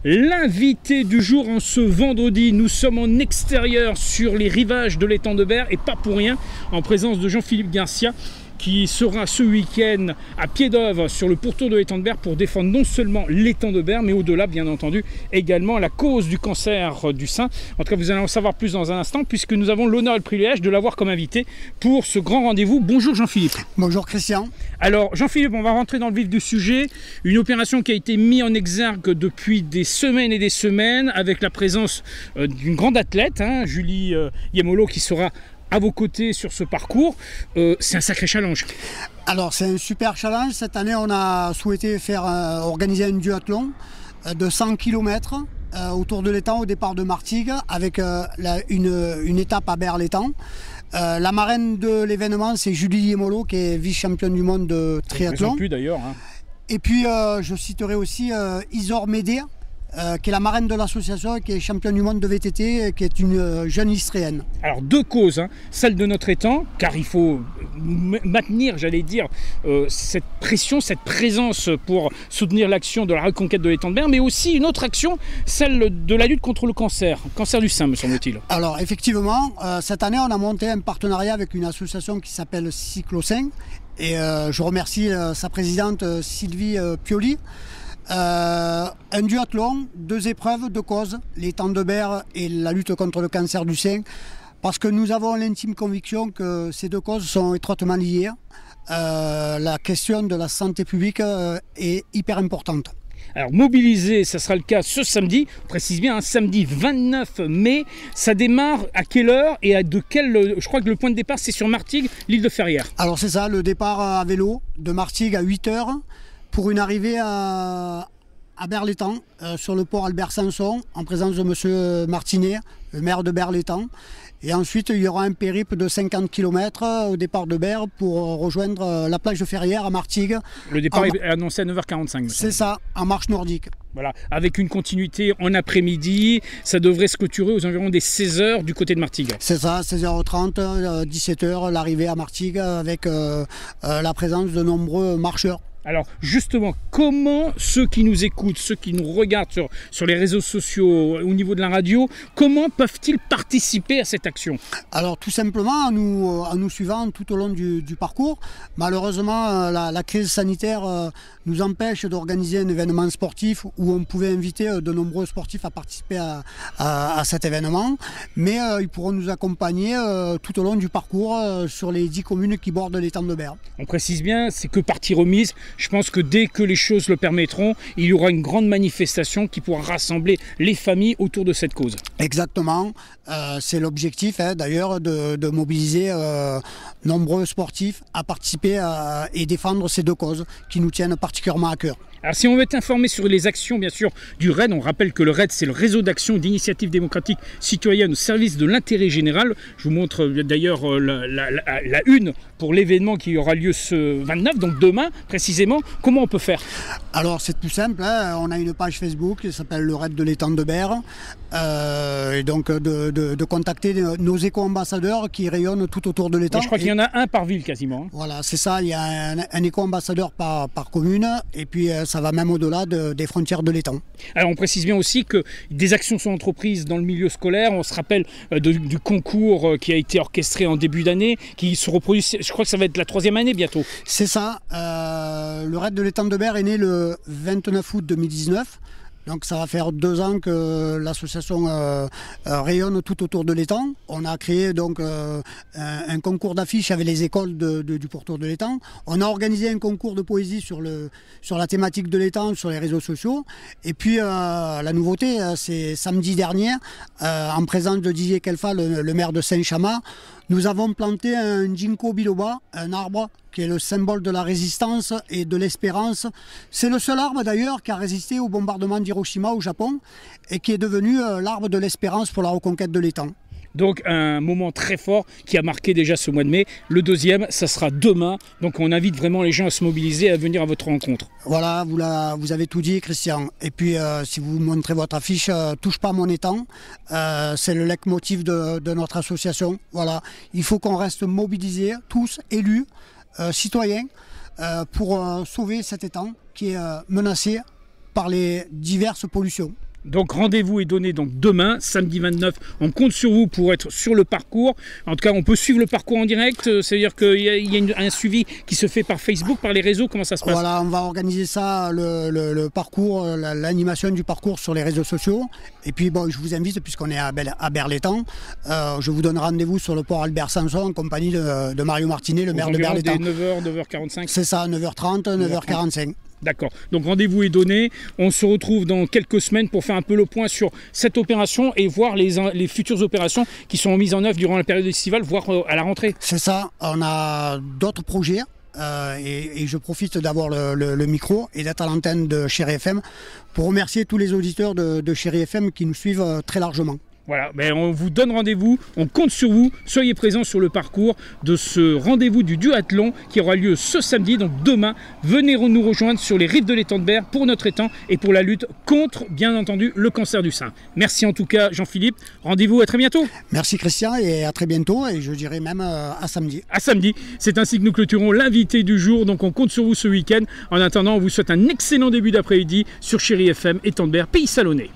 L'invité du jour en ce vendredi, nous sommes en extérieur sur les rivages de l'étang de Berre et pas pour rien, en présence de Jean-Philippe Garcia qui sera ce week-end à pied d'œuvre sur le pourtour de l'étang de Berre pour défendre non seulement l'étang de Berre mais au-delà bien entendu également la cause du cancer du sein. En tout cas vous allez en savoir plus dans un instant puisque nous avons l'honneur et le privilège de l'avoir comme invité pour ce grand rendez-vous. Bonjour Jean-Philippe. Bonjour Christian. Alors Jean-Philippe, on va rentrer dans le vif du sujet. Une opération qui a été mise en exergue depuis des semaines et des semaines avec la présence d'une grande athlète, Julie Yemolo, qui sera à vos côtés sur ce parcours. C'est un sacré challenge. Alors c'est un super challenge. Cette année on a souhaité organiser un duathlon de 100 km autour de l'étang au départ de Martigues avec une étape à Berre-l'Étang. La marraine de l'événement c'est Julie Yemolo qui est vice-championne du monde de triathlon. Plus d'ailleurs. Et puis je citerai aussi Isor Médé, qui est la marraine de l'association, qui est championne du monde de VTT, qui est une jeune Istréenne. Alors deux causes, celle de notre étang, car il faut maintenir, j'allais dire, cette pression, cette présence pour soutenir l'action de la reconquête de l'étang de Berre, mais aussi une autre action, celle de la lutte contre le cancer du sein, me semble-t-il. Alors effectivement, cette année on a monté un partenariat avec une association qui s'appelle Cyclosin, et je remercie sa présidente Sylvie Pioli. Un duathlon, 2 épreuves, 2 causes, l'étang de Berre et la lutte contre le cancer du sein, parce que nous avons l'intime conviction que ces 2 causes sont étroitement liées. La question de la santé publique est hyper importante. Alors mobiliser, ça sera le cas ce samedi, on précise bien, samedi 29 mai, ça démarre à quelle heure et de quel, je crois que le point de départ c'est sur Martigues, l'île de Ferrières. Alors c'est ça, le départ à vélo de Martigues à 8 h pour une arrivée à Berre-l'Étang, sur le port Albert Sanson, en présence de M. Martinet, le maire de Berre-l'Étang. Et ensuite, il y aura un périple de 50 km au départ de Berre pour rejoindre la plage de Ferrières à Martigues. Le départ est annoncé à 9 h 45. C'est ça, en marche nordique. Voilà, avec une continuité en après-midi, ça devrait se clôturer aux environs des 16 h du côté de Martigues. C'est ça, 16h30, 17 h, l'arrivée à Martigues avec la présence de nombreux marcheurs. Alors justement, comment ceux qui nous écoutent, ceux qui nous regardent sur les réseaux sociaux, au niveau de la radio, comment peuvent-ils participer à cette action? Alors tout simplement en nous suivant tout au long du parcours. Malheureusement, la crise sanitaire nous empêche d'organiser un événement sportif où on pouvait inviter de nombreux sportifs à participer à cet événement. Mais ils pourront nous accompagner tout au long du parcours sur les 10 communes qui bordent l'étang de Berre. On précise bien, c'est que partie remise. Je pense que dès que les choses le permettront, il y aura une grande manifestation qui pourra rassembler les familles autour de cette cause. Exactement, c'est l'objectif d'ailleurs de mobiliser nombreux sportifs à participer et défendre ces 2 causes qui nous tiennent particulièrement à cœur. Alors si on veut être informé sur les actions bien sûr du RAID, on rappelle que le RAID c'est le réseau d'action d'initiative démocratique citoyenne au service de l'intérêt général. Je vous montre d'ailleurs la une pour l'événement qui aura lieu ce 29, donc demain précisément. Comment on peut faire? Alors c'est tout simple, on a une page Facebook qui s'appelle le RAID de l'étang de Berre, et donc de contacter nos éco-ambassadeurs qui rayonnent tout autour de l'étang. Je crois qu'il y en a un par ville quasiment. Voilà, c'est ça, il y a un éco-ambassadeur par commune, et puis ça va même au-delà des frontières de l'étang. Alors on précise bien aussi que des actions sont entreprises dans le milieu scolaire. On se rappelle du concours qui a été orchestré en début d'année, qui se reproduit, je crois que ça va être la 3e année bientôt. C'est ça, le RAID de l'étang de Berre est né le 29 août 2019. Donc ça va faire 2 ans que l'association rayonne tout autour de l'étang. On a créé donc un concours d'affiches avec les écoles du pourtour de l'étang. On a organisé un concours de poésie sur la thématique de l'étang sur les réseaux sociaux. Et puis la nouveauté, c'est samedi dernier, en présence de Didier Kelfa, le maire de Saint-Chamas, nous avons planté un ginkgo biloba, un arbre qui est le symbole de la résistance et de l'espérance. C'est le seul arbre d'ailleurs qui a résisté au bombardement d'Hiroshima au Japon et qui est devenu l'arbre de l'espérance pour la reconquête de l'étang. Donc un moment très fort qui a marqué déjà ce mois de mai. Le deuxième, ça sera demain. Donc on invite vraiment les gens à se mobiliser, à venir à votre rencontre. Voilà, vous avez tout dit, Christian. Et puis si vous montrez votre affiche, touche pas mon étang. C'est le leitmotiv de notre association. Voilà, il faut qu'on reste mobilisés, tous élus, citoyens, pour sauver cet étang qui est menacé par les diverses pollutions. Donc rendez-vous est donné donc demain, samedi 29. On compte sur vous pour être sur le parcours. En tout cas, on peut suivre le parcours en direct. C'est-à-dire qu'il y a un suivi qui se fait par Facebook, par les réseaux. Comment ça se passe? Voilà, on va organiser ça, le parcours, l'animation du parcours sur les réseaux sociaux. Et puis bon, je vous invite, puisqu'on est à Berlétan, je vous donne rendez-vous sur le port Albert Samson en compagnie de Mario Martinet, le maire de Berlétan. 9h, 9h45. C'est ça, 9h30, 9h45. D'accord, donc rendez-vous est donné, on se retrouve dans quelques semaines pour faire un peu le point sur cette opération et voir les futures opérations qui sont mises en œuvre durant la période estivale, voire à la rentrée. C'est ça, on a d'autres projets et je profite d'avoir le micro et d'être à l'antenne de Chéri FM pour remercier tous les auditeurs de Chéri FM qui nous suivent très largement. Voilà, ben on vous donne rendez-vous, on compte sur vous, soyez présents sur le parcours de ce rendez-vous du duathlon qui aura lieu ce samedi, donc demain. Venez nous rejoindre sur les rives de l'étang de Berre pour notre étang et pour la lutte contre, bien entendu, le cancer du sein. Merci en tout cas Jean-Philippe, rendez-vous à très bientôt. Merci Christian et à très bientôt et je dirais même à samedi. À samedi, c'est ainsi que nous clôturons l'invité du jour, donc on compte sur vous ce week-end. En attendant, on vous souhaite un excellent début d'après-midi sur Chéri FM, étang de Berre, Pays Salonnais.